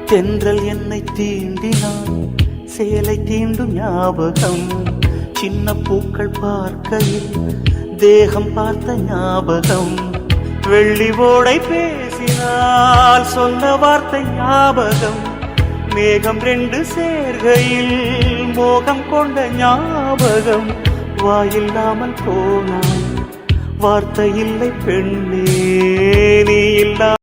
தென்றல் என்னை தீண்டினான் சேலை தீண்டும் ஞாபகம். சின்ன பூக்கள் பார்க்கையில் தேகம் பார்த்த ஞாபகம். வெள்ளி ஓடை பேசினால் சொன்ன வார்த்தை ஞாபகம். மேகம் ரெண்டு சேர்கையில் மோகம் கொண்ட ஞாபகம். வாயில்லாமல் போனான் வார்த்தை இல்லை பெண்ணே, நீ இல்லா